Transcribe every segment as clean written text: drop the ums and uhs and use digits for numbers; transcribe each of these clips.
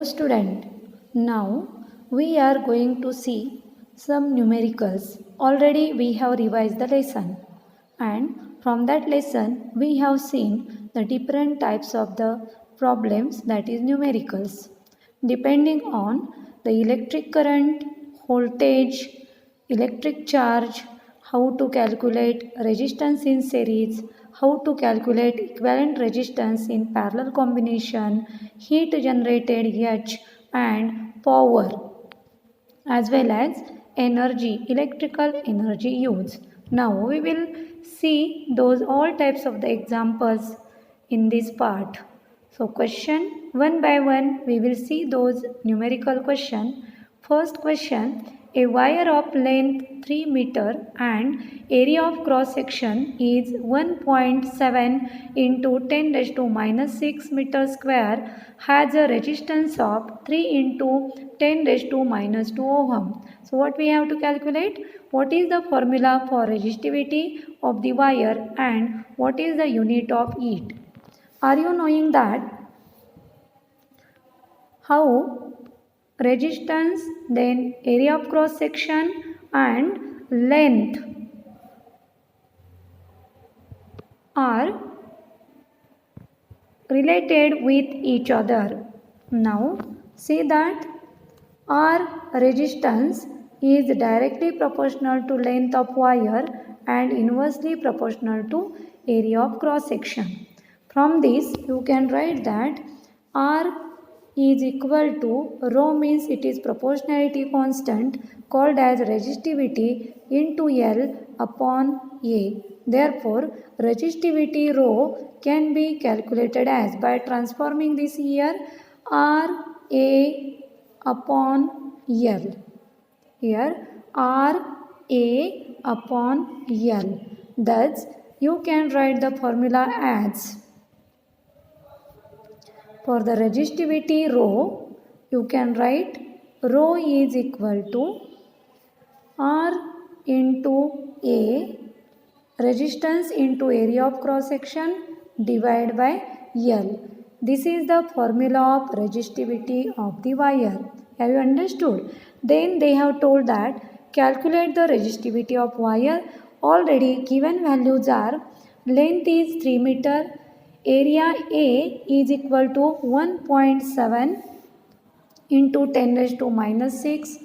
Student, now we are going to see some numericals. Already we have revised the lesson, and from that lesson we have seen the different types of the problems, that is numericals, depending on the electric current, voltage, electric charge, how to calculate resistance in series, how to calculate equivalent resistance in parallel combination, heat generated H, and power, as well as energy, electrical energy used. Now we will see those all types of the examples in this part. So question one by one we will see those numerical question. First question, a wire of length 3 meter and area of cross section is 1.7 into 10 raised to minus 6 meter square has a resistance of 3 into 10 raised to minus 2 ohm. So what we have to calculate? What is the formula for resistivity of the wire and what is the unit of it? Are you knowing that how resistance, then area of cross section and length are related with each other? Now see that R resistance is directly proportional to length of wire and inversely proportional to area of cross section. From this you can write that R is equal to rho, means it is proportionality constant called as resistivity into L upon A. Therefore, resistivity rho can be calculated as, by transforming this here, R A upon L. Here R A upon L. Thus, you can write the formula as, for the resistivity rho, you can write rho is equal to R into A, resistance into area of cross section divided by L. This is the formula of resistivity of the wire. Have you understood? Then they have told that calculate the resistivity of wire. Already given values are length is 3 meter, area A is equal to 1.7 into 10 raised to minus 6.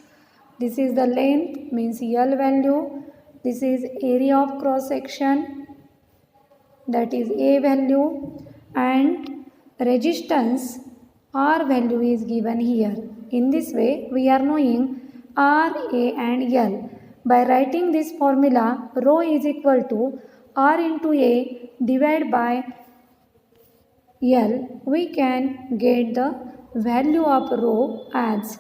This is the length, means L value. This is area of cross section, that is A value, and resistance R value is given here. In this way we are knowing R, A and L. By writing this formula, rho is equal to R into A divided by L, we can get the value of rho as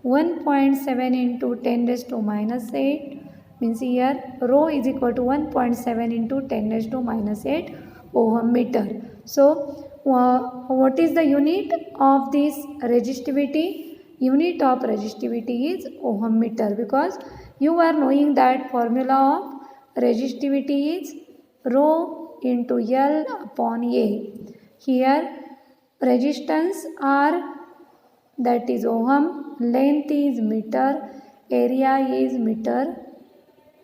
1.7 into 10 raised to minus 8, means here rho is equal to 1.7 into 10 raised to minus 8 ohm meter. So what is the unit of this resistivity? Unit of resistivity is ohm meter, because you are knowing that formula of resistivity is rho into L upon A. Here resistance R, that is ohm, length is meter, area is meter,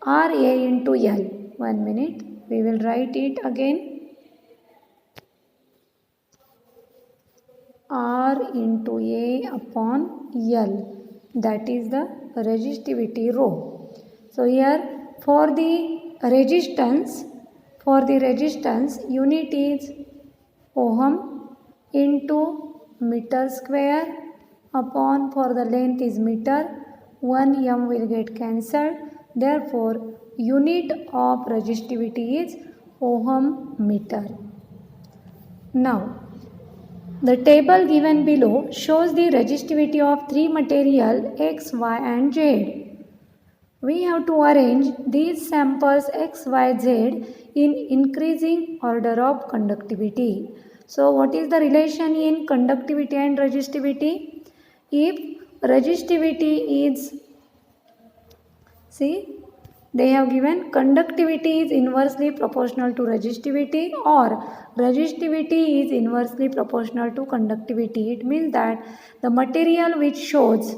RA into L. 1 minute, we will write it again. R into A upon L, that is the resistivity rho. So here for the resistance unit is ohm into meter square upon, for the length is meter, 1 m will get cancelled. Therefore, unit of resistivity is ohm meter. Now, the table given below shows the resistivity of three material X, Y and Z. We have to arrange these samples X, Y, Z in increasing order of conductivity. So what is the relation in conductivity and resistivity? If resistivity is, see, they have given conductivity is inversely proportional to resistivity or resistivity is inversely proportional to conductivity. It means that the material which shows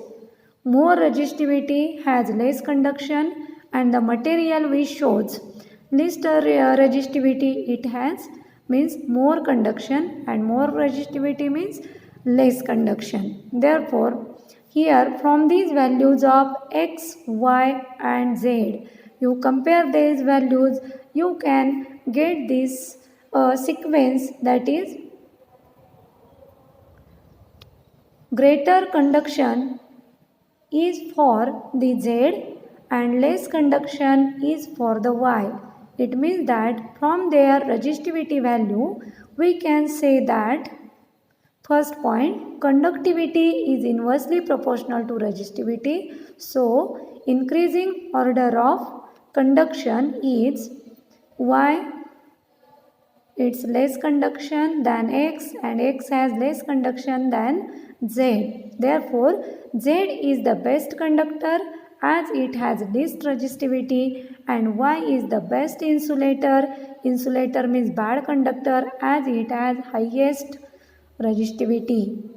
more resistivity has less conduction and the material which shows least resistivity it has means more conduction and more resistivity means less conduction. Therefore, here from these values of x, y and z, you compare these values, you can get this sequence that is greater conduction is for the z and less conduction is for the y. It means that from their resistivity value, we can say that first point, conductivity is inversely proportional to resistivity. So, increasing order of conduction is y, it's less conduction than x and x has less conduction than z. Therefore, z is the best conductor as it has least resistivity and y is the best insulator. Insulator means bad conductor as it has highest resistivity.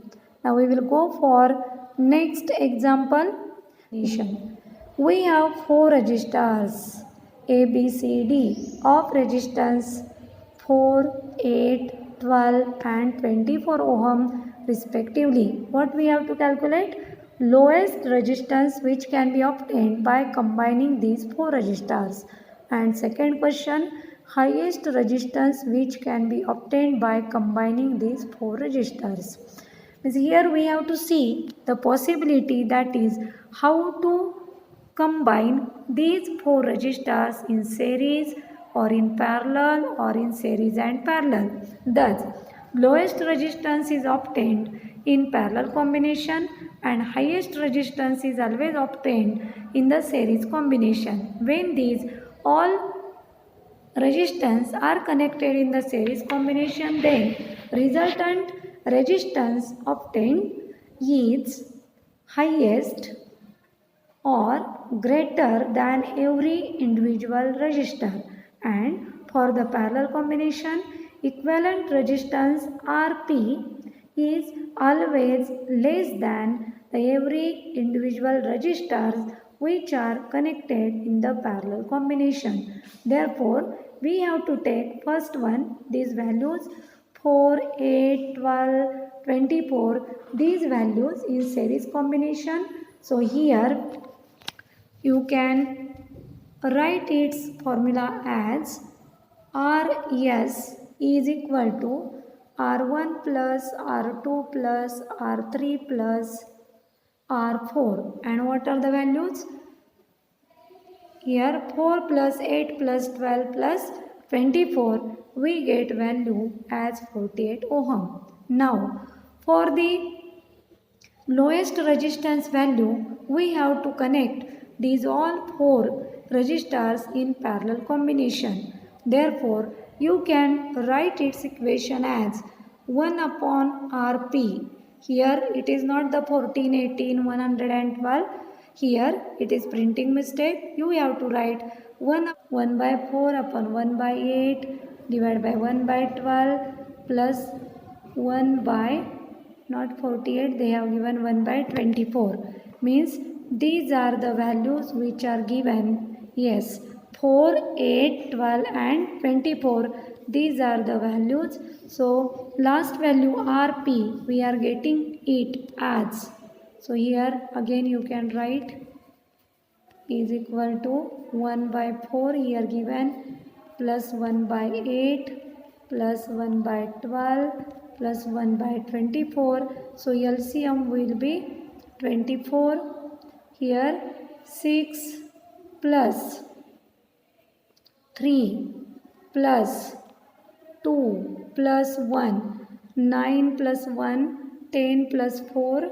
Now we will go for next example. We have four resistors A, B, C, D of resistance 4, 8, 12 and 24 ohm respectively. What we have to calculate? Lowest resistance which can be obtained by combining these four resistors. And second question, highest resistance which can be obtained by combining these four resistors. Here we have to see the possibility, that is how to combine these four resistors in series or in parallel or in series and parallel. Thus, lowest resistance is obtained in parallel combination and highest resistance is always obtained in the series combination. When these all resistance are connected in the series combination, then resultant resistance obtained is highest or greater than every individual resistor, and for the parallel combination equivalent resistance Rp is always less than the every individual resistors which are connected in the parallel combination. Therefore, we have to take first one, these values 4, 8, 12, 24, these values in series combination. So here you can write its formula as Rs is equal to R1 plus R2 plus R3 plus R4. And what are the values? Here 4 plus 8 plus 12 plus 24, we get value as 48 ohm. Now for the lowest resistance value, we have to connect these all four resistors in parallel combination. Therefore, you can write its equation as 1 upon Rp. Here it is not the 14, 18, 112. Here it is printing mistake. You have to write 1 by 4 upon 1 by 8 divided by 1 by 12 plus 1 by not 48, they have given 1 by 24. Means these are the values which are given. Yes, 4, 8, 12 and 24. These are the values. So last value Rp, we are getting it as. So here again you can write is equal to 1 by 4 here given plus 1 by 8 plus 1 by 12 plus 1 by 24. So LCM will be 24. Here 6 plus 3 plus 2 plus 1, 9 plus 1, 10 plus 4,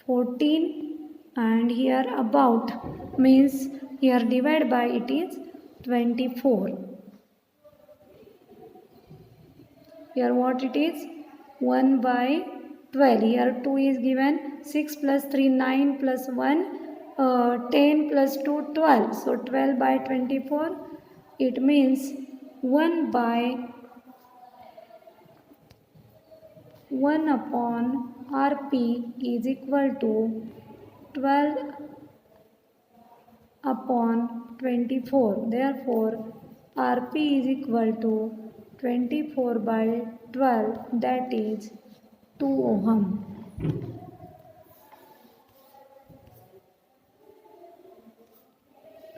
14, and here about means here divide by it is 24. Here what it is 1 by 12. Here 2 is given, 6 plus 3 9 plus 1 10 plus 2, 12. So 12 by 24, it means 1 upon Rp is equal to 12 upon 24. Therefore, Rp is equal to 24 by 12, that is 2 ohm.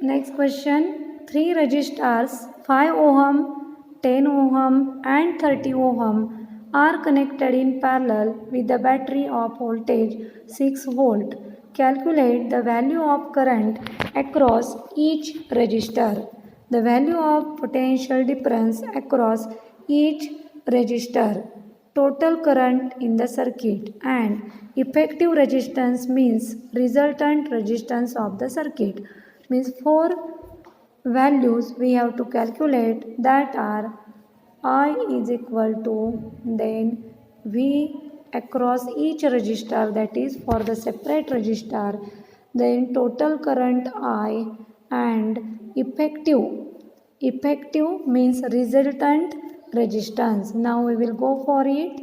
Next question, 3 resistors 5 ohm, 10 ohm and 30 ohm are connected in parallel with the battery of voltage 6 volt. Calculate the value of current across each resistor. The value of potential difference across each resistor, total current in the circuit, and effective resistance means resultant resistance of the circuit. Means 4 values we have to calculate, that are I is equal to, then V across each resistor, that is for the separate resistor, then total current I, and effective means resultant resistance. Now we will go for it.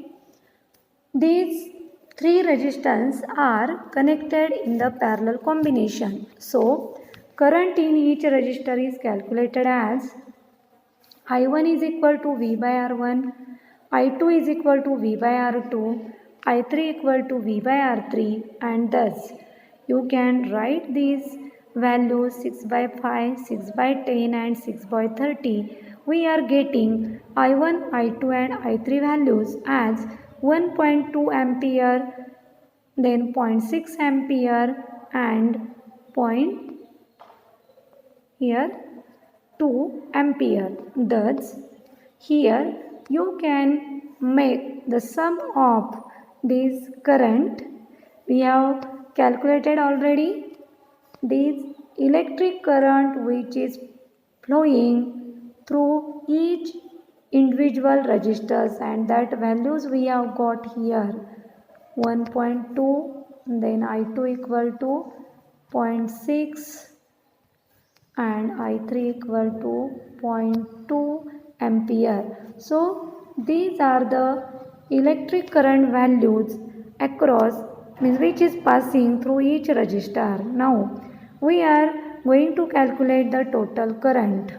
These 3 resistors are connected in the parallel combination. So, current in each resistor is calculated as I1 is equal to V by R1, I2 is equal to V by R2, I3 equal to V by R3, and thus you can write these values 6 by 5, 6 by 10 and 6 by 30. We are getting I1, I2 and I3 values as 1.2 ampere, then 0.6 ampere and point here 2 ampere. Thus, here you can make the sum of this current. We have calculated already this electric current which is flowing through each individual resistors, and that values we have got here 1.2, then I2 equal to 0.6 and I3 equal to 0.2 ampere. So these are the electric current values across, means which is passing through each resistor. Now we are going to calculate the total current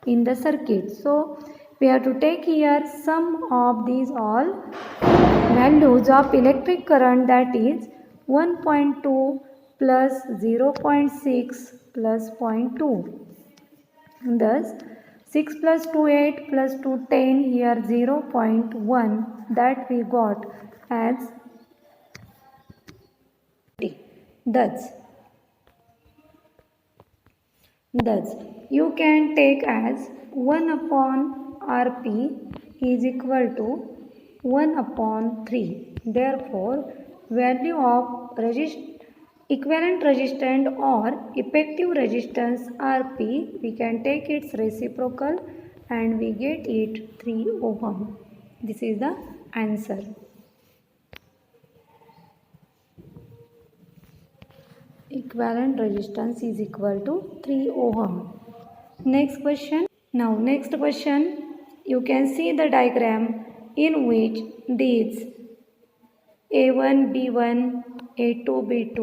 in the circuit. So we have to take here sum of these all values of electric current, that is 1.2 plus 0.6 plus 0.2. Thus 6 plus 2 8 plus 2 10, here 0.1, that we got as thus you can take as 1 upon Rp is equal to 1 upon 3. Therefore, value of equivalent resistance or effective resistance Rp, we can take its reciprocal and we get it 3 ohm. This is the answer. Equivalent resistance is equal to 3 ohm. Next question. Now next question, you can see the diagram in which these A1, B1, A2, B2,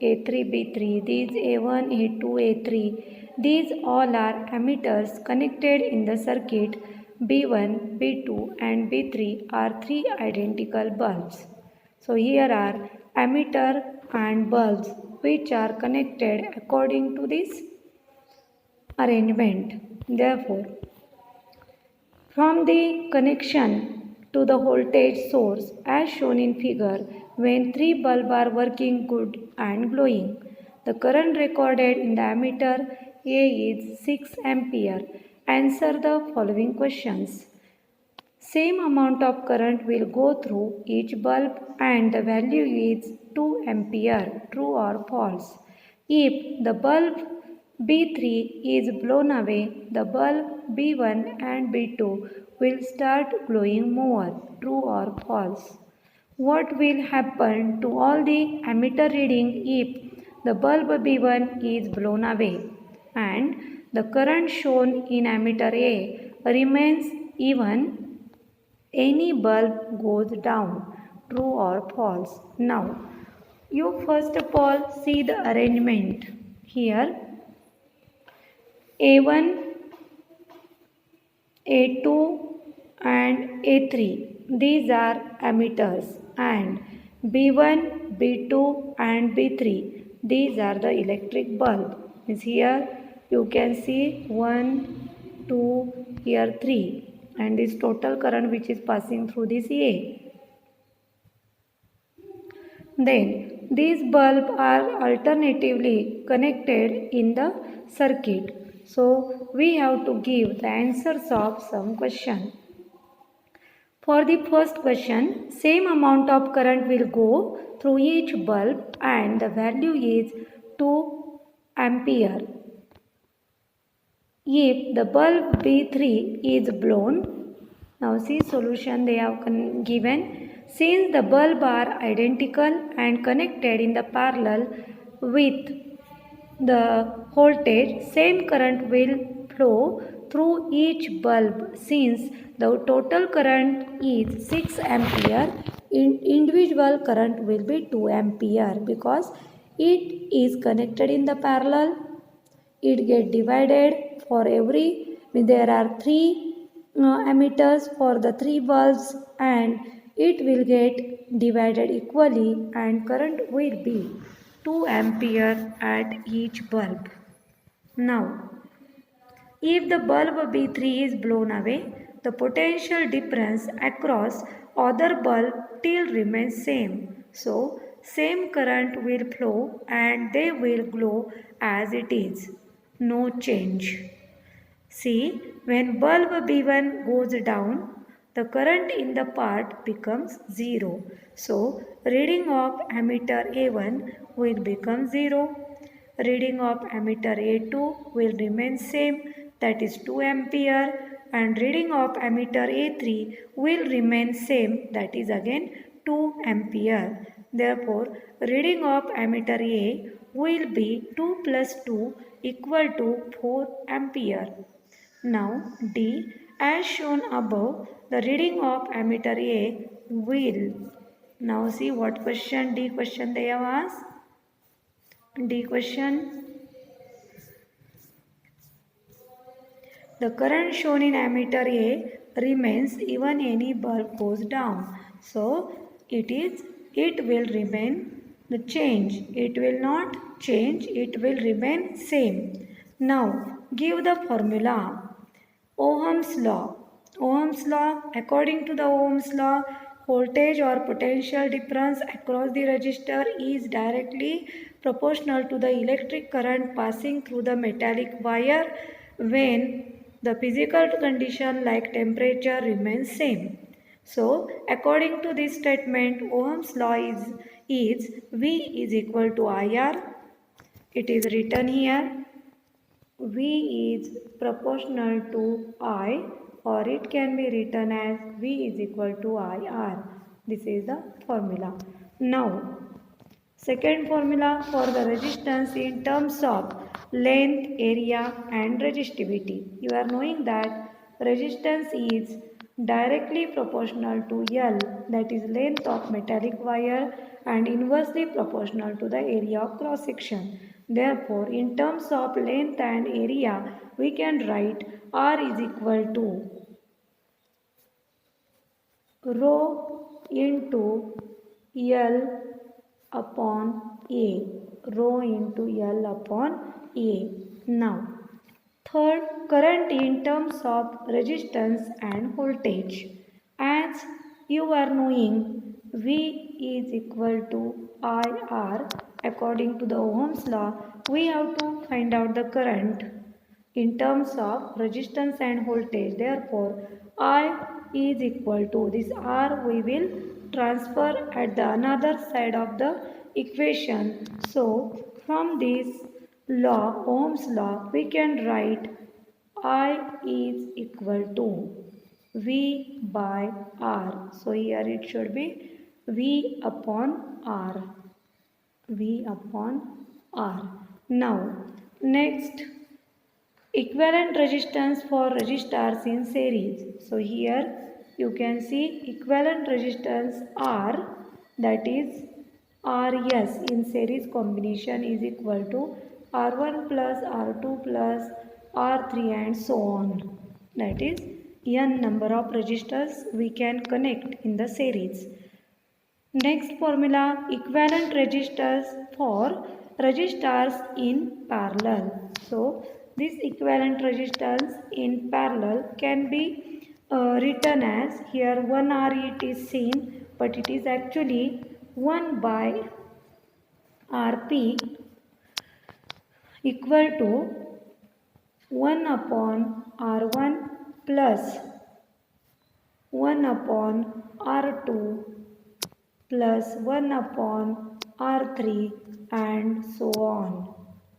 A3, B3, these A1, A2, A3, these all are ammeters connected in the circuit. B1, B2 and B3 are 3 identical bulbs. So here are ammeter and bulbs which are connected according to this arrangement. Therefore, from the connection to the voltage source as shown in figure, when 3 bulbs are working good and glowing, the current recorded in the ammeter A is 6 ampere. Answer the following questions. Same amount of current will go through each bulb and the value is 2 ampere. True or false? If the bulb B3 is blown away, the bulb B1 and B2 will start glowing more. True or false? What will happen to all the ammeter reading if the bulb B1 is blown away and the current shown in ammeter A remains even any bulb goes down. True or false? Now, you first of all see the arrangement. Here, A1, A2 and A3. These are ammeters, and B1, B2 and B3. These are the electric bulb. Is here you can see 1, 2, here 3, and this total current which is passing through this A. Then these bulbs are alternatively connected in the circuit. So we have to give the answers of some question. For the first question, same amount of current will go through each bulb and the value is 2 ampere. If the bulb B3 is blown, now see solution they have given. Since the bulb are identical and connected in the parallel with the voltage, same current will flow through each bulb. Since the total current is 6 ampere, individual current will be 2 ampere because it is connected in the parallel. It get divided for every, there are 3 ammeters for the 3 bulbs and it will get divided equally and current will be 2 ampere at each bulb. Now, if the bulb B3 is blown away, the potential difference across other bulb still remains same. So, same current will flow and they will glow as it is. No change. See, when bulb B1 goes down, the current in the part becomes 0. So, reading of ammeter A1 will become 0. Reading of ammeter A2 will remain same, that is 2 ampere, and reading of ammeter A3 will remain same, that is again 2 ampere. Therefore, reading of ammeter A will be 2 plus 2 equal to 4 ampere. Now D, as shown above, the reading of ammeter A will. Now see what question D question they have asked. D question. The current shown in ammeter A remains even any bulb goes down. So it will remain the change. It will not change. It will remain same. Now give the formula. Ohm's law. Ohm's law, according to the Ohm's law, voltage or potential difference across the resistor is directly proportional to the electric current passing through the metallic wire when the physical condition like temperature remains same. So, according to this statement, Ohm's law is V is equal to IR. It is written here. V is proportional to I, or it can be written as V is equal to IR. This is the formula. Now, second formula for the resistance in terms of length, area and resistivity. You are knowing that resistance is directly proportional to L, that is length of metallic wire, and inversely proportional to the area of cross section. Therefore, in terms of length and area, we can write R is equal to rho into L upon A. Rho into L upon A. Now, third, current in terms of resistance and voltage. As you are knowing, V is equal to IR. According to the Ohm's law, we have to find out the current in terms of resistance and voltage. Therefore, I is equal to this R we will transfer at the another side of the equation. So, from this law, Ohm's law, we can write I is equal to V by R. So, here it should be V upon R. V upon R. Now, next, equivalent resistance for resistors in series. So here you can see equivalent resistance R, that is Rs in series combination is equal to R1 plus R2 plus R3 and so on. That is n number of resistors we can connect in the series. Next formula, equivalent resistors for resistors in parallel. So this equivalent resistance in parallel can be written as, here 1 R it is seen, but it is actually 1 by Rp equal to 1 upon R1 plus 1 upon R2 plus 1 upon R3 and so on.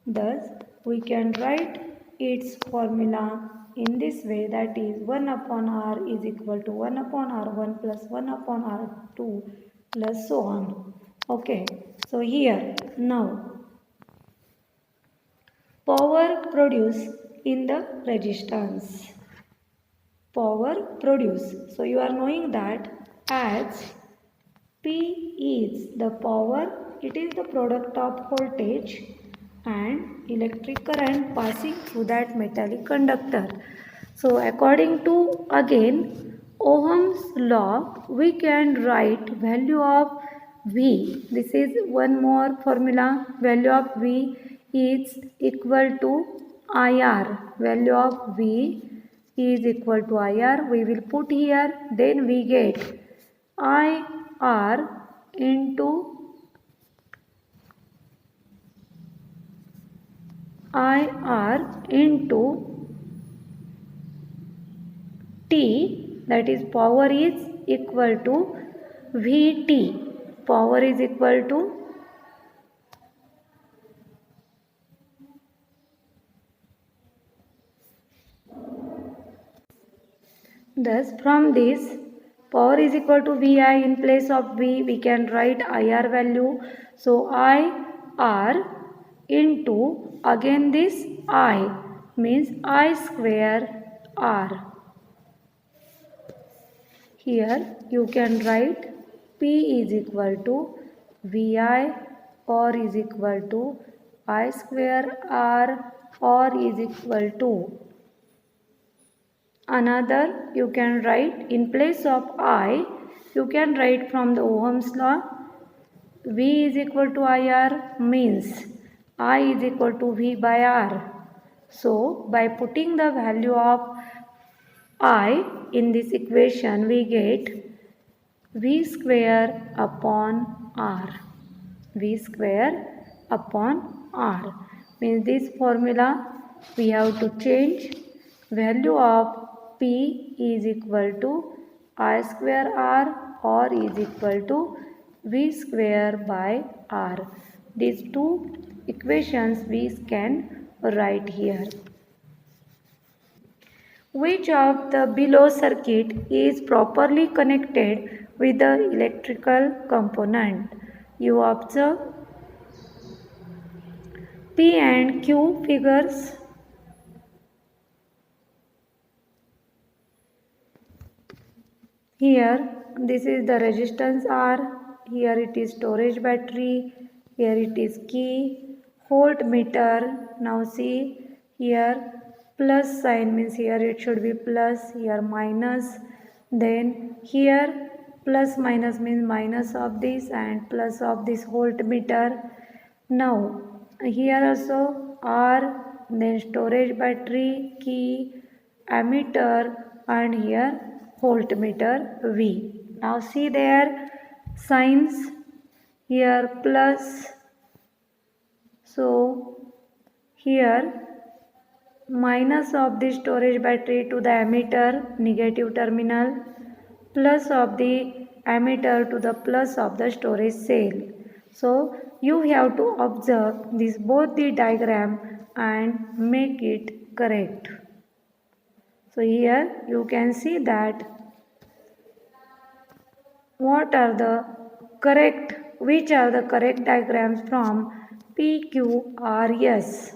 Thus, we can write its formula in this way, that is 1 upon R is equal to 1 upon R1 plus 1 upon R2 plus so on. Okay, so here now power produced in the resistance. Power produced. So you are knowing that as P is the power, it is the product of voltage and electric current passing through that metallic conductor. So according to again Ohm's law, we can write value of V. This is one more formula. Value of V is equal to IR. Value of V is equal to IR. We will put here, then we get IR into T, that is power is equal to Vt. Power is equal to thus from this power is equal to Vi, in place of V we can write IR value. So IR into again this I means I square R. Here you can write P is equal to Vi or is equal to I square R or is equal to another. You can write in place of I, you can write from the Ohm's law, V is equal to IR means I is equal to V by R. So by putting the value of I in this equation, we get V square upon R. V square upon R means this formula we have to change. Value of P is equal to I square R or is equal to V square by R. These two equations we can write here. Which of the below circuit is properly connected with the electrical component? You observe P and Q figures. Here this is the resistance R, here it is storage battery, here it is key, voltmeter. Now see here plus sign means here it should be plus, here minus, then here plus minus means minus of this and plus of this voltmeter. Now here also R, then storage battery, key, ammeter and here voltmeter V. Now see there signs, here plus, so here minus of the storage battery to the ammeter negative terminal, plus of the ammeter to the plus of the storage cell. So you have to observe this both the diagram and make it correct. So here you can see that which are the correct diagrams from PQRS.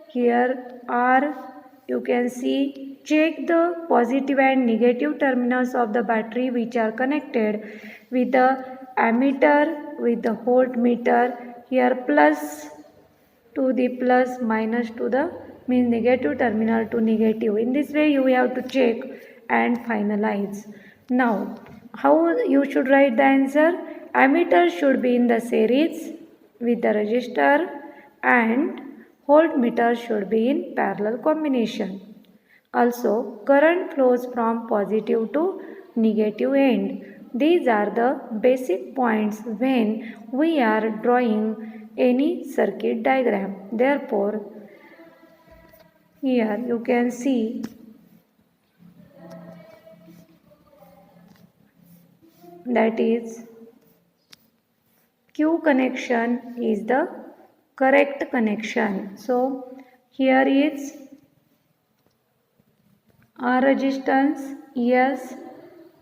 Here R, you can see, check the positive and negative terminals of the battery which are connected with the ammeter with the voltmeter. Here plus to the plus, minus to the means negative terminal to negative. In this way you have to check and finalize. Now how you should write the answer? Ammeter should be in the series with the resistor and voltmeter should be in parallel combination. Also, current flows from positive to negative end. These are the basic points when we are drawing any circuit diagram. Therefore, here you can see that is Q connection is the correct connection. So, here is R resistance, yes,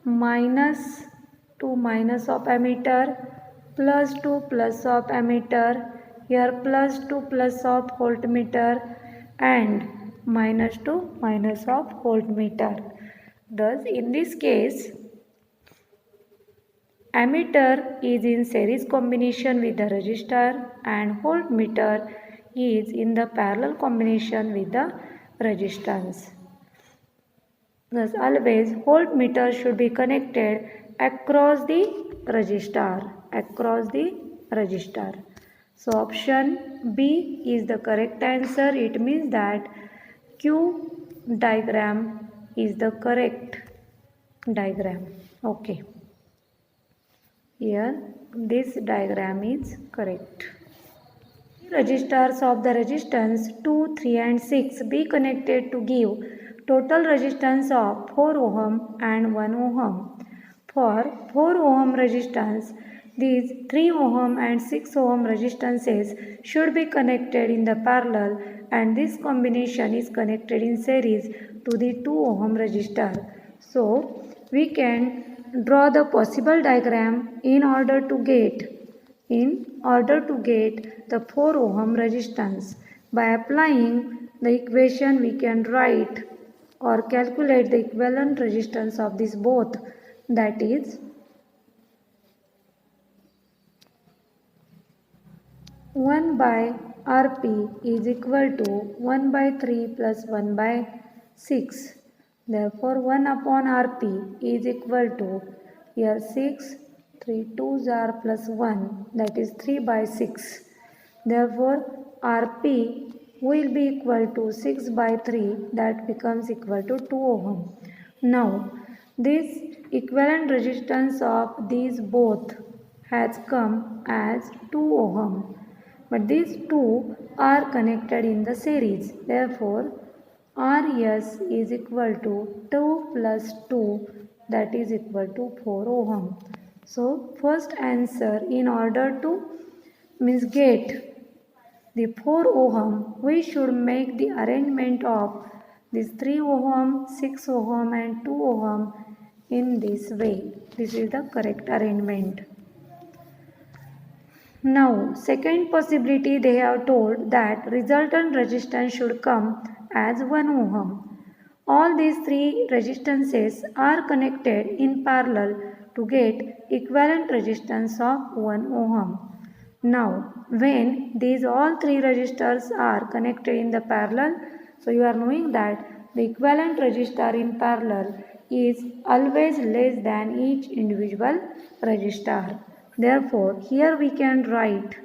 minus to minus of ammeter, plus to plus of ammeter, here plus to plus of voltmeter and minus to minus of voltmeter. Thus, in this case, ammeter is in series combination with the resistor and voltmeter is in the parallel combination with the resistance. Thus, always voltmeter should be connected across the resistor. So, option B is the correct answer. It means that Q diagram is the correct diagram. Okay. Here, this diagram is correct. Resistors of the resistance 2, 3 and 6 be connected to give total resistance of 4 ohm and 1 ohm. For 4 ohm resistance, these 3 ohm and 6 ohm resistances should be connected in the parallel and this combination is connected in series to the 2 ohm resistor. So, we can draw the possible diagram in order to get the 4 ohm resistance. By applying the equation, we can write or calculate the equivalent resistance of these both, that is 1 by Rp is equal to 1 by 3 plus 1 by 6. Therefore, 1 upon Rp is equal to, here 6, 3 2s are plus 1, that is 3 by 6. Therefore, Rp will be equal to 6 by 3, that becomes equal to 2 ohm. Now, this equivalent resistance of these both has come as 2 ohm. But these two are connected in the series. Therefore, Rs is equal to 2 plus 2, that is equal to 4 ohm. So, first answer, in order to get the 4 ohm, we should make the arrangement of this 3 ohm, 6 ohm and 2 ohm in this way. This is the correct arrangement. Now, second possibility, they have told that resultant resistance should come as 1 ohm. All these three resistances are connected in parallel to get equivalent resistance of 1 ohm. Now, when these all three resistors are connected in the parallel, so you are knowing that the equivalent resistor in parallel is always less than each individual resistor. Therefore, here we can write,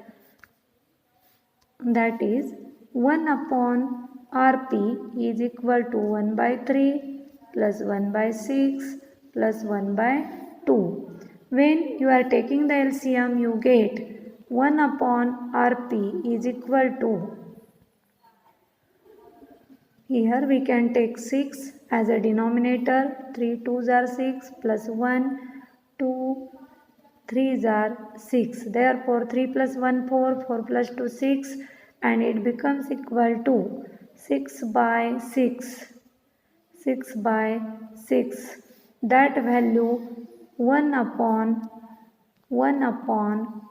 that is 1 upon Rp is equal to 1 by 3 plus 1 by 6 plus 1 by 2. When you are taking the LCM, you get 1 upon Rp is equal to, here we can take 6 as a denominator, 3 2s are 6 plus 1, 2, 3s are 6. Therefore, 3 plus 1 4, 4 plus 2 6 and it becomes equal to 6 by 6. 6 by 6. That value 1 upon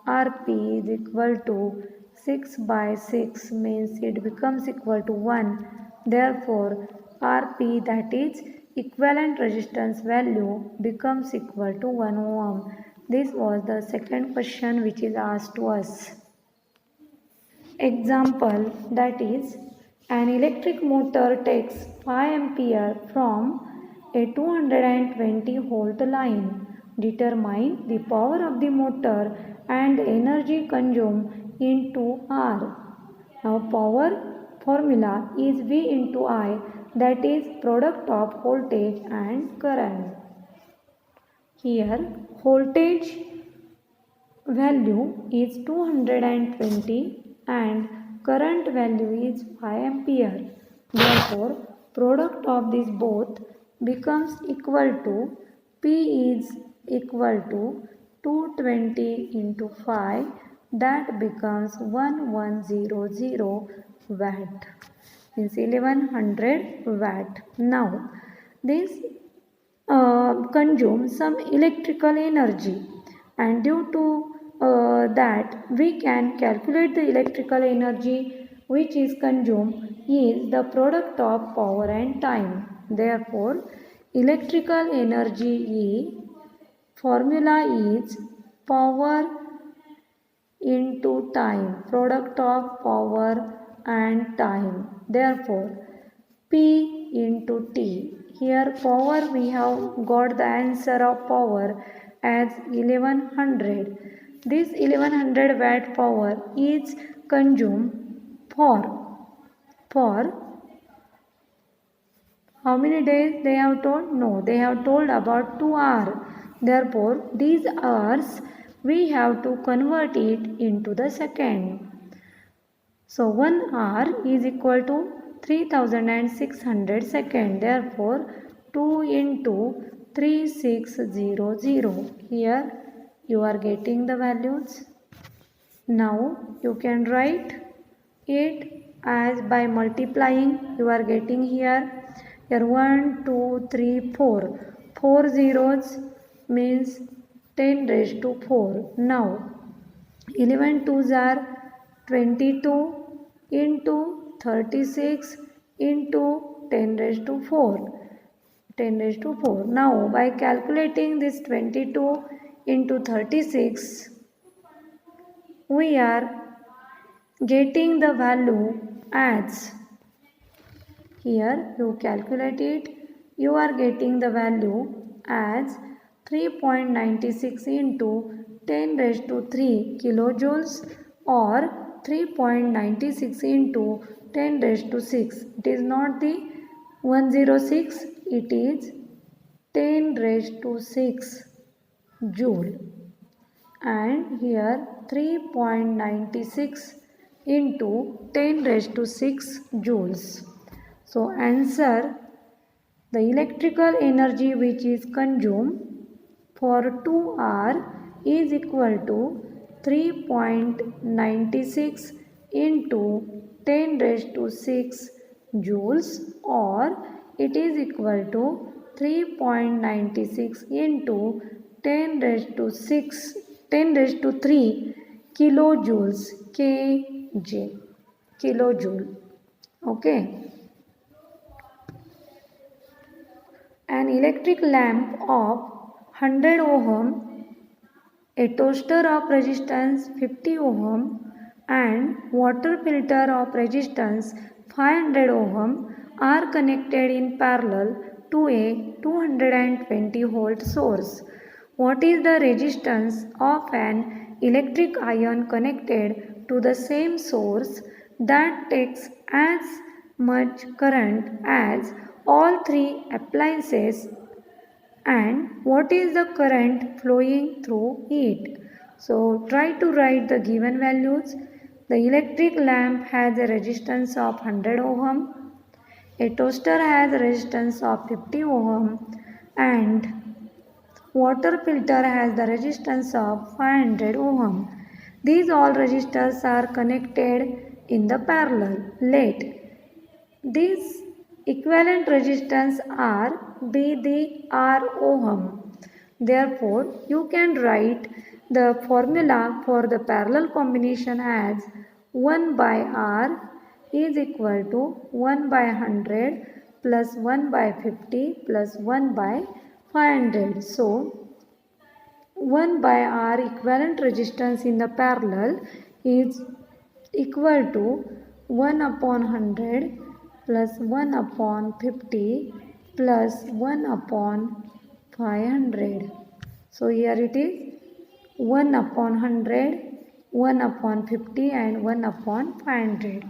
Rp is equal to 6 by 6 means it becomes equal to 1. Therefore, Rp, that is equivalent resistance value, becomes equal to 1 ohm. This was the second question which is asked to us. Example, that is, an electric motor takes 5 ampere from a 220 volt line. Determine the power of the motor and energy consumed into R. Now power formula is V into I, that is product of voltage and current. Here voltage value is 220 and current value is 5 ampere. Therefore, product of these both becomes equal to P is equal to 220 into 5, that becomes 1100 watt, means 1100 watt. Now, this consume some electrical energy, and due to that we can calculate the electrical energy which is consumed is the product of power and time. Therefore, electrical energy E formula is power into time, product of power and time. Therefore, P into T. Here power, we have got the answer of power as 1100. This 1100 watt power is consumed for how many days they have told? No, they have told about 2 hours. Therefore, these hours we have to convert it into the second. So 1 hour is equal to 3600 seconds. Therefore, 2 into 3600. Here you are getting the values. Now you can write it as by multiplying. You are getting here 1, 2, 3, 4. 4 zeros means 10 raised to 4. Now 11 twos are 22 into 36 into 10 raised to 4. 10 raised to 4. Now by calculating this 22 into 36, we are getting the value as, here you calculate it, you are getting the value as 3.96 into 10 raised to 3 kilojoules or 3.96 into 10 raised to 6. It is not the 106, it is 10 raised to 6 joule. And here 3.96 into 10 raised to 6 joules. So answer, the electrical energy which is consumed for 2 hours is equal to 3.96 into 10 raised to 6 joules, or it is equal to 3.96 into 10 raised to 3 kilojoules, kJ, kilojoule. Okay. An electric lamp of 100 ohm, a toaster of resistance 50 ohm and water filter of resistance 500 ohm are connected in parallel to a 220 volt source. What is the resistance of an electric iron connected to the same source that takes as much current as all three appliances, and what is the current flowing through it? So try to write the given values. The electric lamp has a resistance of 100 ohm, a toaster has a resistance of 50 ohm, and water filter has the resistance of 500 ohm. These all resistors are connected in the parallel. Let these equivalent resistance are be the R ohm. Therefore, you can write the formula for the parallel combination as 1 by R is equal to 1 by 100 plus 1 by 50 plus 1 by 500. So 1 by R equivalent resistance in the parallel is equal to 1 upon 100 plus 1 upon 50 plus 1 upon 500. So here it is 1 upon 100, 1 upon 50 and 1 upon 500.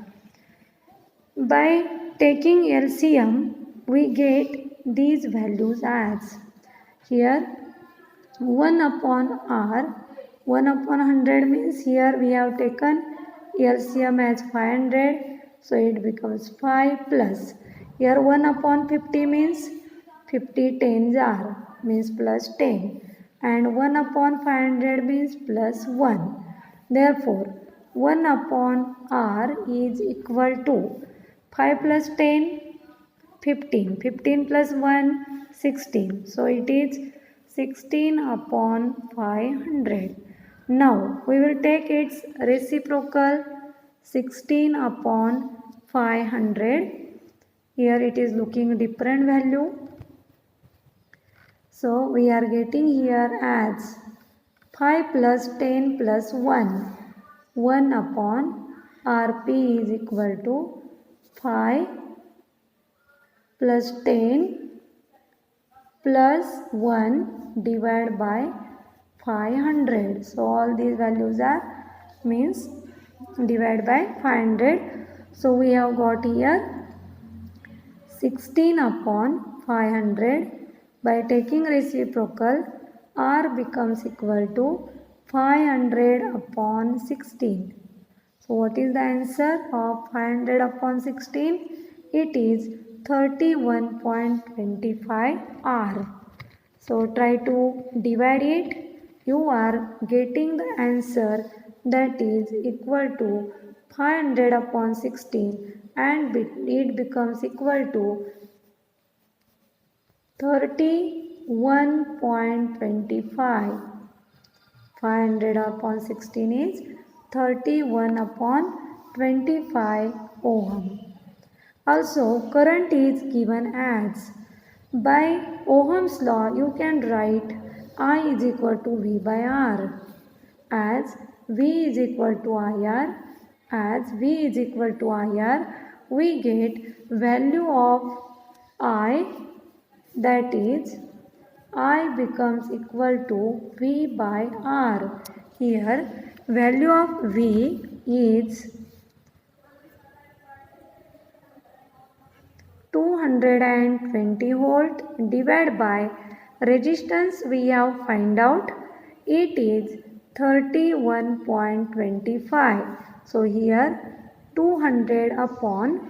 By taking LCM, we get these values as here 1 upon R, 1 upon 100 means here we have taken LCM as 500, so it becomes 5 plus. Here 1 upon 50 means 50 tens are means plus 10, and 1 upon 500 means plus 1. Therefore, 1 upon R is equal to 5 plus 10, 15. 15 plus 1, 16. So it is 16 upon 500. Now we will take its reciprocal 16 upon 500. Here it is looking different value. So we are getting here as 5 plus 10 plus 1. 1 upon Rp is equal to 5 plus 10 plus 1 divided by 500. So all these values are means divided by 500. So we have got here 16 upon 500. By taking reciprocal, R becomes equal to 500 upon 16. So what is the answer of 500 upon 16? It is 31.25 R. So try to divide it. You are getting the answer that is equal to 500 upon 16 and it becomes equal to 31.25. 500 upon 16 is 31 upon 25 ohm. Also, current is given as, by Ohm's law, you can write I is equal to V by R, as V is equal to IR. As V is equal to IR, we get value of I, that is I becomes equal to V by R. Here value of V is 220 volt divided by resistance we have find out, it is 31.25. So here 200 upon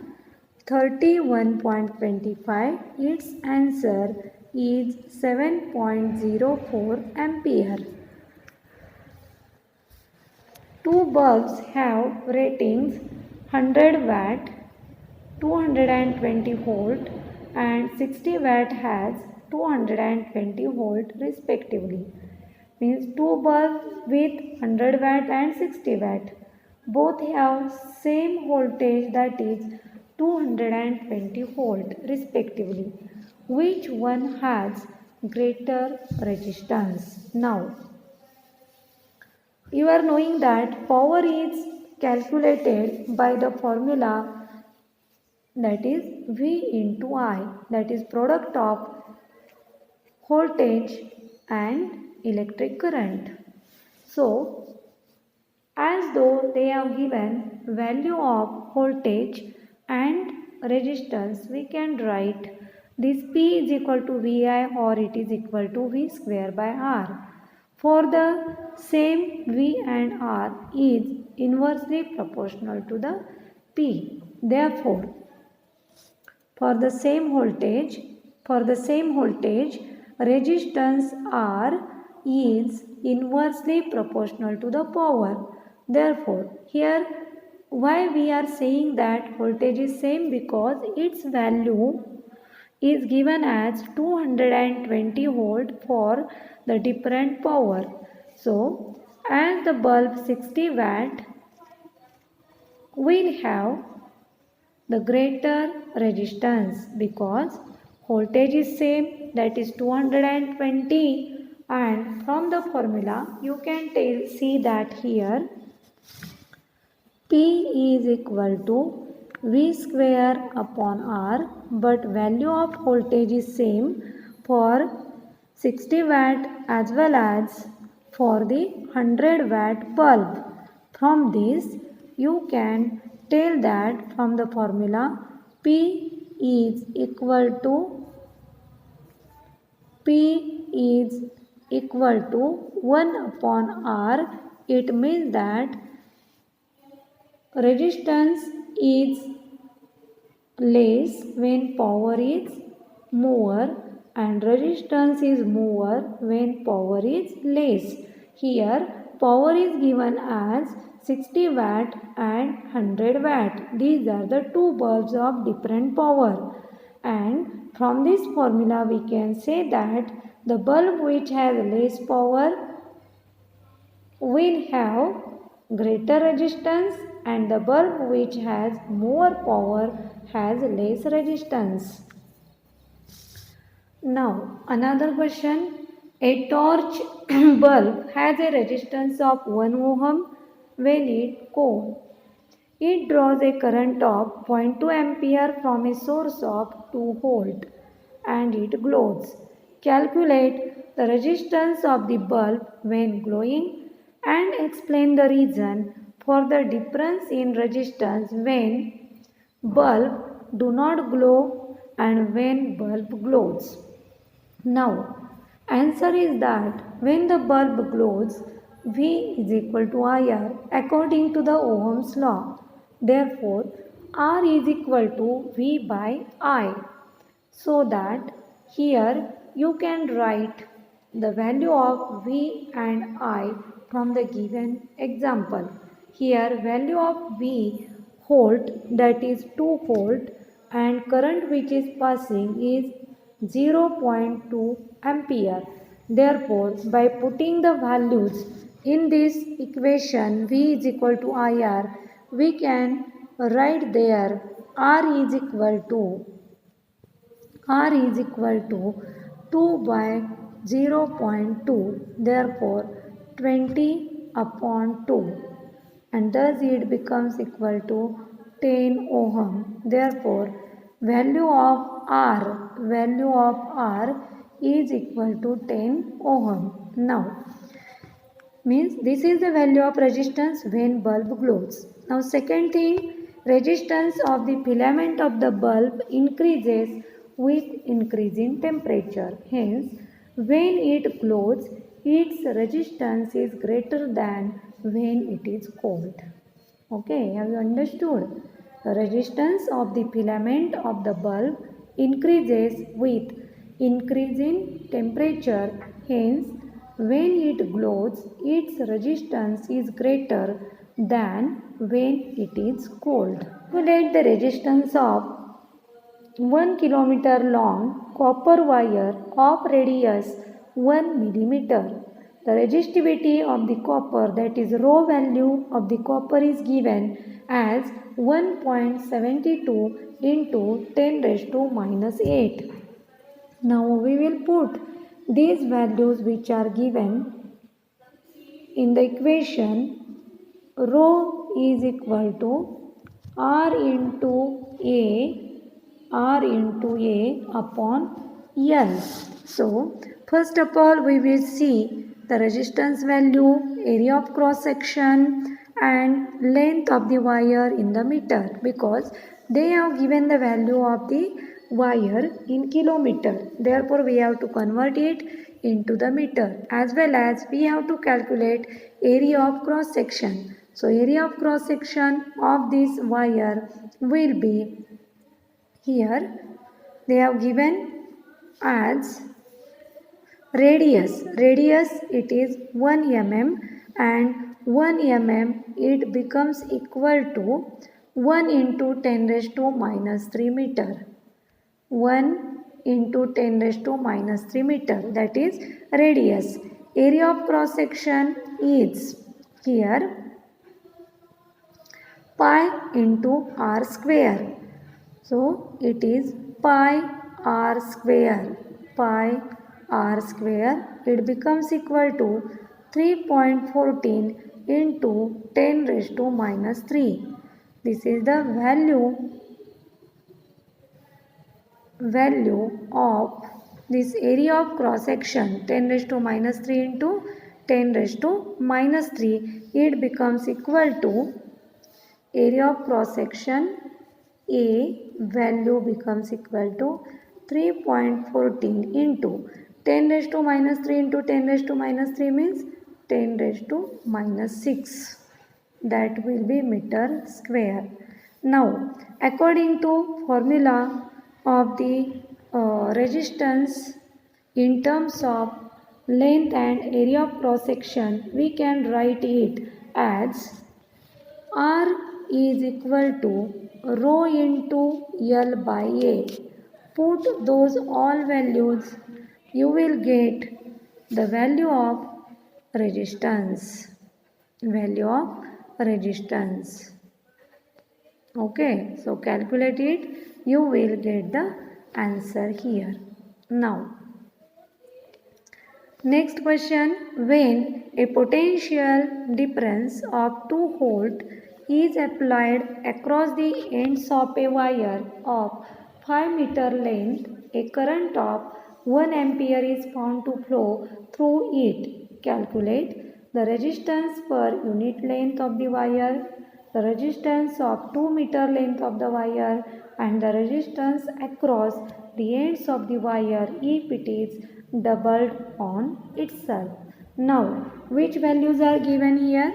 31.25, its answer is 7.04 ampere. Two bulbs have ratings 100 watt, 220 volt and 60 watt has 220 volt respectively. Means two bulbs with 100 watt and 60 watt both have same voltage, that is 220 volt respectively. Which one has greater resistance? Now you are knowing that power is calculated by the formula, that is V into I, that is product of voltage and electric current. So as though they have given value of voltage and resistance, we can write this P is equal to VI or it is equal to V square by R. For the same V and R is inversely proportional to the P. Therefore, for the same voltage, resistance R is inversely proportional to the power. Therefore, here why we are saying that voltage is same, because its value is given as 220 volt for the different power. So, as the bulb 60 watt will have the greater resistance because voltage is same, that is 220, and from the formula you can see that here P is equal to V square upon R, but value of voltage is same for 60 watt as well as for the 100 watt bulb. From this you can tell that from the formula P is equal to P is equal to 1 upon R. It means that resistance is less when power is more and resistance is more when power is less. Here power is given as 60 watt and 100 watt. These are the two bulbs of different power, and from this formula we can say that the bulb which has less power will have greater resistance and the bulb which has more power has less resistance. Now another question. A torch bulb has a resistance of 1 ohm when it cold. It draws a current of 0.2 ampere from a source of 2 volt and it glows. Calculate the resistance of the bulb when glowing and explain the reason for the difference in resistance when bulb do not glow and when bulb glows. Now answer is that when the bulb glows, V is equal to IR according to the Ohm's law. Therefore, R is equal to V by I. So that here you can write the value of V and I from the given example. Here value of V volt, that is 2 volt, and current which is passing is 0.2 ampere. Therefore, by putting the values in this equation V is equal to IR, we can write there R is equal to 2 by 0.2, therefore 20 upon 2, and thus it becomes equal to 10 ohm. Therefore value of R is equal to 10 ohm. Now means this is the value of resistance when bulb glows. Now second thing, resistance of the filament of the bulb increases with increasing temperature. Hence, when it glows, its resistance is greater than when it is cold. Okay, have you understood? The resistance of the filament of the bulb increases with increasing temperature. Hence, when it glows, its resistance is greater than when it is cold. Calculate the resistance of 1 kilometer long copper wire of radius 1 millimeter. The resistivity of the copper, that is rho value of the copper, is given as 1.72 into 10 raised to minus 8. Now we will put these values which are given in the equation. Rho is equal to R into A upon L. So first of all we will see the resistance value, area of cross section and length of the wire in the meter, because they have given the value of the wire in kilometer. Therefore we have to convert it into the meter, as well as we have to calculate area of cross section. So area of cross section of this wire will be, here they have given as radius it is 1 mm, and 1 mm it becomes equal to 1 into 10 raised to minus 3 meter. 1 into 10 raised to minus 3 meter, that is radius. Area of cross section is here pi into r square. So it is pi r square. Pi r square, it becomes equal to 3.14 into 10 raised to minus 3. This is the value of this area of cross section, 10 raised to minus 3 into 10 raised to minus 3. It becomes equal to area of cross section A value becomes equal to 3.14 into 10 raised to minus 3 into 10 raised to minus 3 means 10 raised to minus 6. That will be meter square. Now, according to formula of the resistance in terms of length and area of cross section, we can write it as R is equal to rho into L by A. Put those all values, you will get the value of resistance. Value of resistance. Okay, so calculate it, you will get the answer here. Now, next question, when a potential difference of 2 volt is applied across the ends of a wire of 5 meter length, a current of 1 ampere is found to flow through it. Calculate the resistance per unit length of the wire, the resistance of 2 meter length of the wire, and the resistance across the ends of the wire if it is doubled on itself. Now, which values are given here?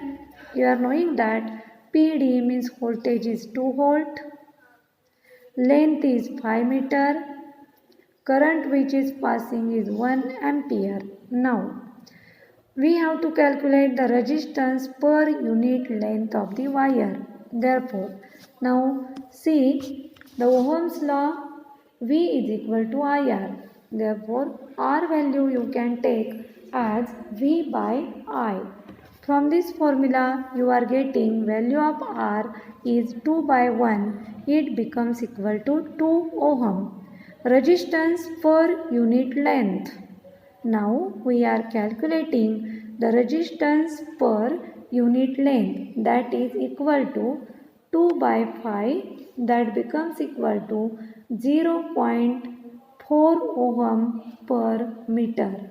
You are knowing that PD means voltage is 2 volt, length is 5 meter, current which is passing is 1 ampere. Now, we have to calculate the resistance per unit length of the wire. Therefore, now see the Ohm's law, V is equal to IR. Therefore, R value you can take as V by I. From this formula, you are getting value of R is 2 by 1. It becomes equal to 2 ohm. Resistance per unit length. Now we are calculating the resistance per unit length, that is equal to 2 by 5, that becomes equal to 0.4 ohm per meter.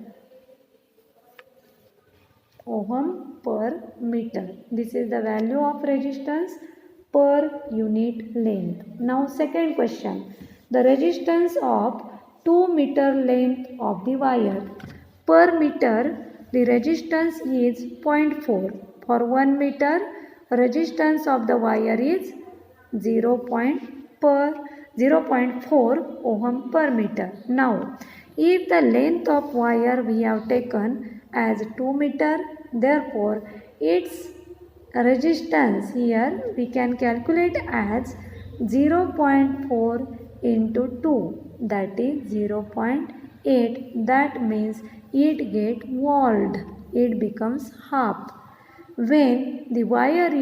Ohm per meter. This is the value of resistance per unit length. Now second question. The resistance of 2 meter length of the wire. Per meter, the resistance is 0.4. For 1 meter, resistance of the wire is 0.4 ohm per meter. Now, if the length of wire we have taken as 2 meter, therefore its resistance here we can calculate as 0.4 into 2, that is 0.8. That means it get walled, it becomes half. When the wire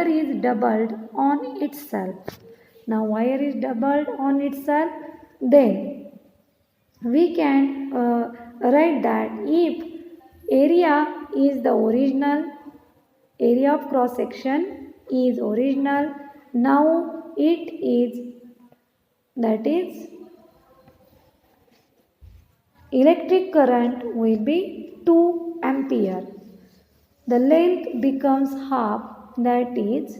is doubled on itself. Now wire is doubled on itself, then we can write that if area is the original, area of cross section is original, now it is, that is electric current will be 2 ampere. The length becomes half, that is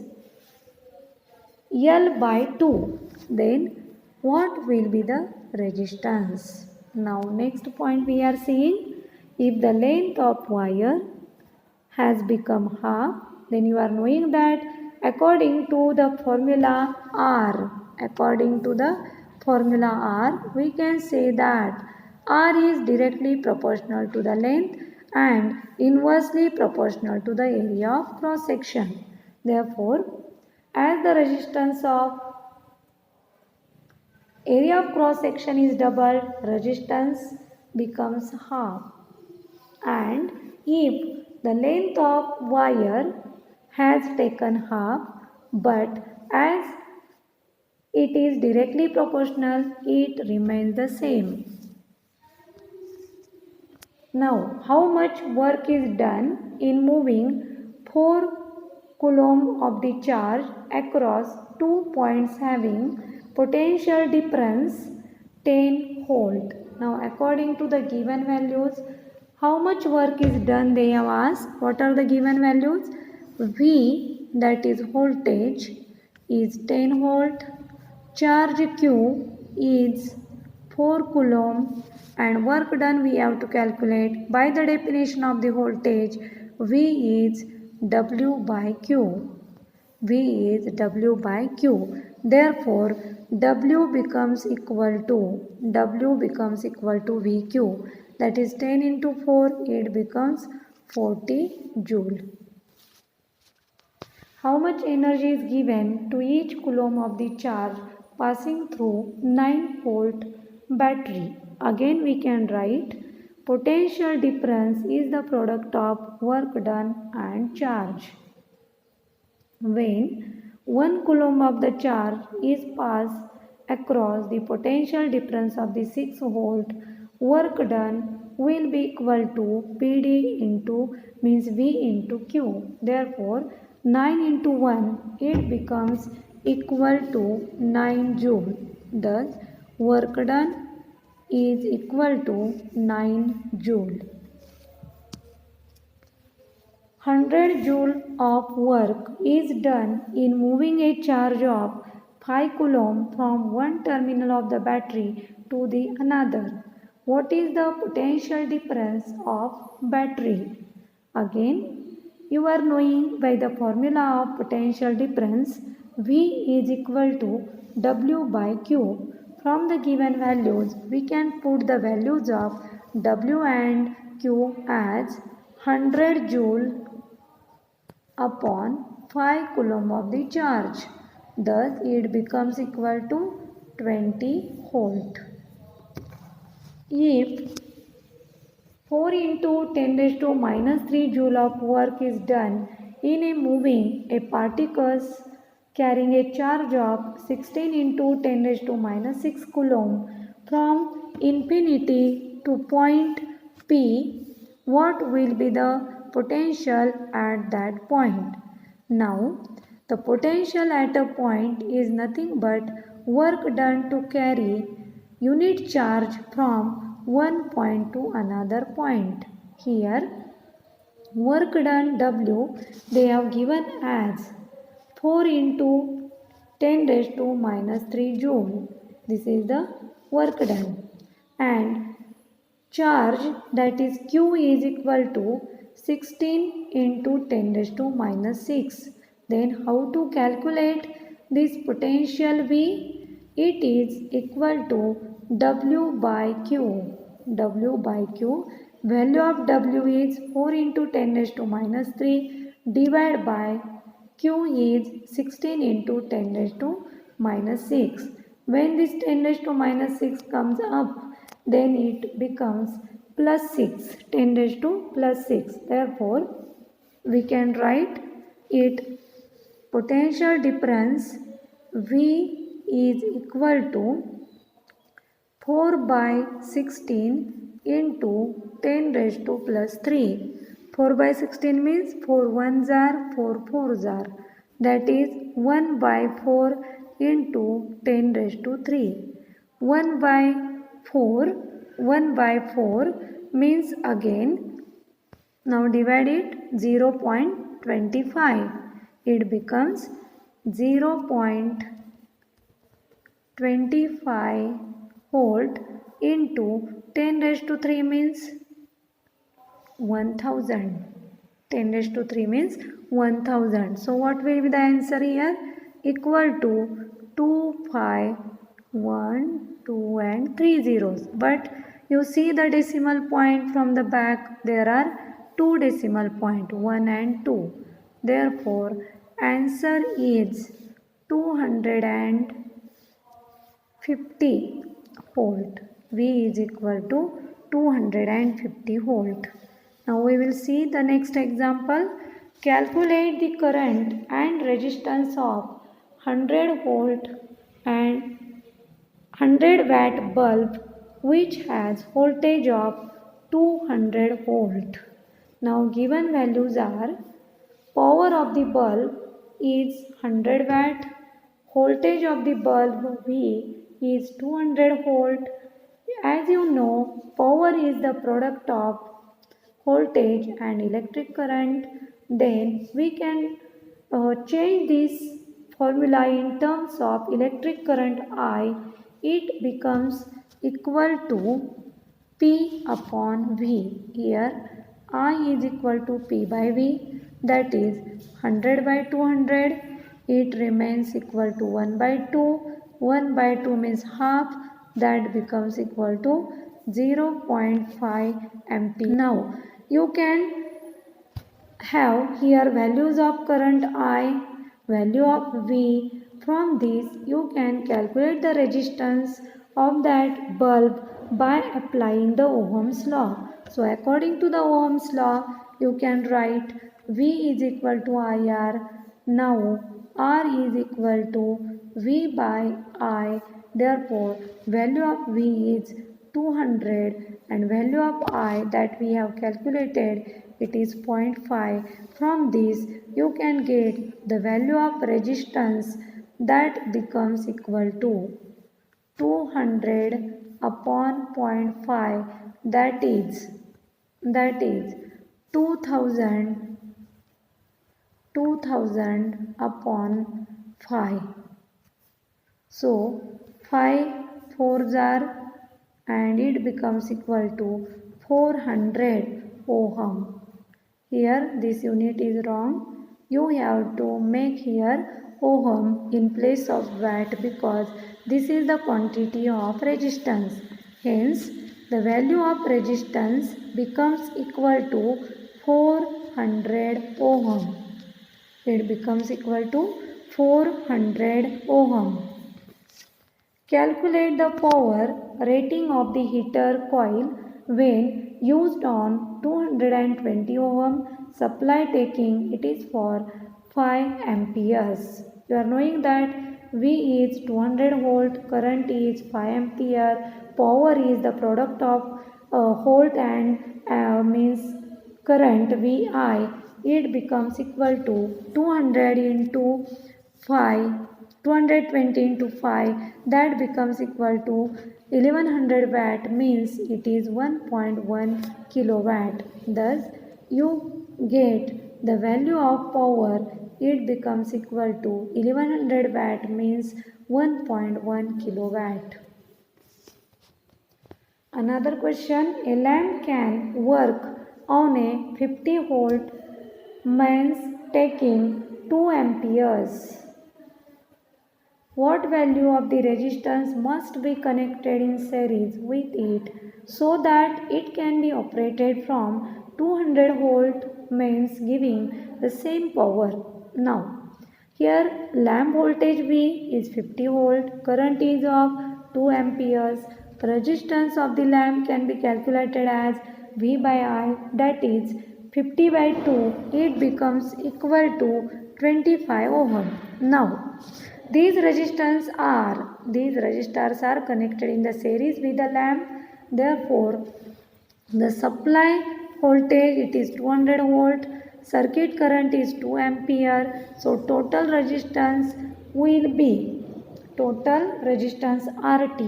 L by 2. Then what will be the resistance? Now next point we are seeing, if the length of wire has become half, then you are knowing that according to the formula R, we can say that R is directly proportional to the length and inversely proportional to the area of cross section. Therefore, as the resistance of area of cross section is doubled, resistance becomes half. And if the length of wire has taken half, but as it is directly proportional, it remains the same. Now, how much work is done in moving 4 coulomb of the charge across 2 points having potential difference 10 volt? Now, according to the given values, how much work is done they have asked. What are the given values? V, that is voltage, is 10 volt. Charge Q is 4 coulomb, and work done we have to calculate by the definition of the voltage. V is W by Q. V is W by Q. Therefore, W becomes equal to VQ. That is 10 into 4, it becomes 40 joule. How much energy is given to each coulomb of the charge passing through 9 volt battery? Again we can write potential difference is the product of work done and charge. When 1 coulomb of the charge is passed across the potential difference of the 6 volt, work done will be equal to PD into means V into Q. Therefore, 9 into 1, it becomes equal to 9 joule. Thus, work done is equal to 9 joule. 100 joule of work is done in moving a charge of 5 coulomb from one terminal of the battery to the another. What is the potential difference of battery? Again, you are knowing by the formula of potential difference, V is equal to W by Q. From the given values, we can put the values of W and Q as 100 joule upon 5 coulomb of the charge. Thus, it becomes equal to 20 volt. If 4 into 10 raised to minus 3 joule of work is done in a moving a particles carrying a charge of 16 into 10 raised to minus 6 coulomb from infinity to point P, what will be the potential at that point? Now, the potential at a point is nothing but work done to carry unit charge from one point to another point. Here, work done W they have given as 4 into 10 raised to minus 3 joule. This is the work done. And charge, that is Q, is equal to 16 into 10 raised to minus 6. Then how to calculate this potential V? It is equal to W by Q. W by Q. Value of W is 4 into 10 raised to minus 3 divided by Q is 16 into 10 raised to minus 6. When this 10 raised to minus 6 comes up, then it becomes plus 6. 10 raised to plus 6. Therefore, we can write it potential difference V is equal to 4 by 16 into 10 raised to plus 3. 4 by 16 means 4 ones are 4 fours are. That is 1 by 4 into 10 raised to 3. 1 by 4 means again, now divide it 0.25. It becomes 0.25 volt into 10 raised to 3 means 1000. 10 raised to 3 means 1000. So what will be the answer here? Equal to 2, 5, 1, 2 and 3 zeros. But you see the decimal point from the back. There are 2 decimal point, 1 and 2. Therefore, answer is 250 volt. V is equal to 250 volt. Now we will see the next example. Calculate the current and resistance of 100 volt and 100 watt bulb which has voltage of 200 volt. Now given values are power of the bulb is 100 watt, voltage of the bulb V is 200 volt. As you know, power is the product of voltage and electric current. Then we can change this formula in terms of electric current I. It becomes equal to P upon V. Here I is equal to P by V, that is 100 by 200. It remains equal to 1 by 2. 1 by 2 means half, that becomes equal to 0.5 ampere. Now you can have here values of current I, value of V. From this you can calculate the resistance of that bulb by applying the Ohm's law. So according to the Ohm's law you can write V is equal to IR. Now R is equal to V by I. Therefore value of V is 200 and value of I that we have calculated, it is 0.5. From this you can get the value of resistance, that becomes equal to 200 upon 0.5, that is 2000 upon 5. So 5 fours are and it becomes equal to 400 ohm. Here this unit is wrong. You have to make here ohm in place of watt because this is the quantity of resistance. Hence the value of resistance becomes equal to 400 ohm. It becomes equal to 400 ohm. Calculate the power rating of the heater coil when used on 220 ohm supply, taking it is for 5 amperes. You are knowing that V is 200 volt, current is 5 ampere, power is the product of volt and means current VI. It becomes equal to 200 into 5, 220 into 5, that becomes equal to 1100 watt, means it is 1.1 kilowatt. Thus you get the value of power, it becomes equal to 1100 watt, means 1.1 kilowatt. Another question, a lamp can work on a 50 volt mains taking 2 amperes. What value of the resistance must be connected in series with it so that it can be operated from 200 volt mains giving the same power? Now, here lamp voltage V is 50 volt, current is of 2 amperes. Resistance of the lamp can be calculated as V by I, that is 50 by 2, it becomes equal to 25 ohm. Now, these resistors are connected in the series with the lamp. Therefore, the supply voltage it is 200 volt, circuit current is 2 ampere. So total resistance RT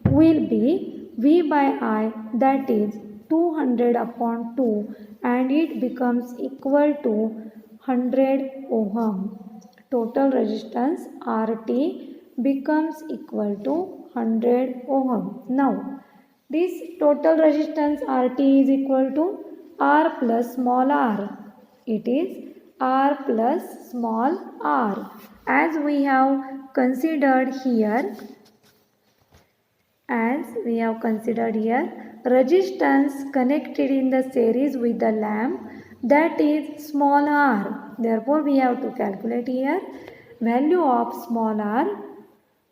will be V by I, that is 200 upon 2, and it becomes equal to 100 ohm. Total resistance RT becomes equal to 100 ohm. Now, this total resistance RT is equal to R plus small r. It is R plus small r. As we have considered here, resistance connected in the series with the lamp, that is small r. Therefore, we have to calculate here value of small r,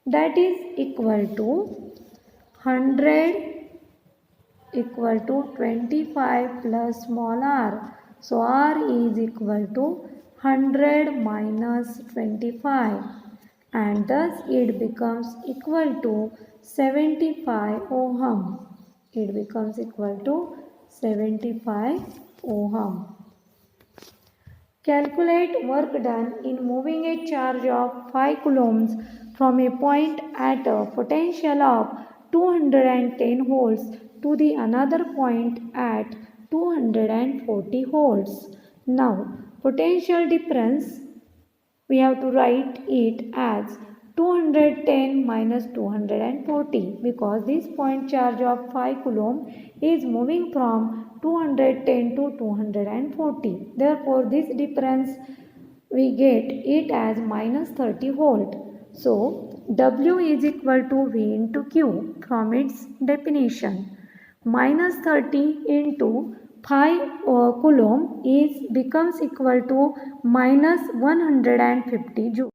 that is equal to 100 equal to 25 plus small r. So R is equal to 100 minus 25 and thus it becomes equal to 75 ohm. It becomes equal to 75 ohm. Calculate work done in moving a charge of 5 coulombs from a point at a potential of 210 volts to the another point at 240 volts. Now, potential difference, we have to write it as 210 minus 240 because this point charge of 5 coulomb is moving from 210 to 240. Therefore, this difference we get it as minus 30 volt. So, W is equal to V into Q from its definition. Minus 30 into 5 coulomb becomes equal to minus 150 joule.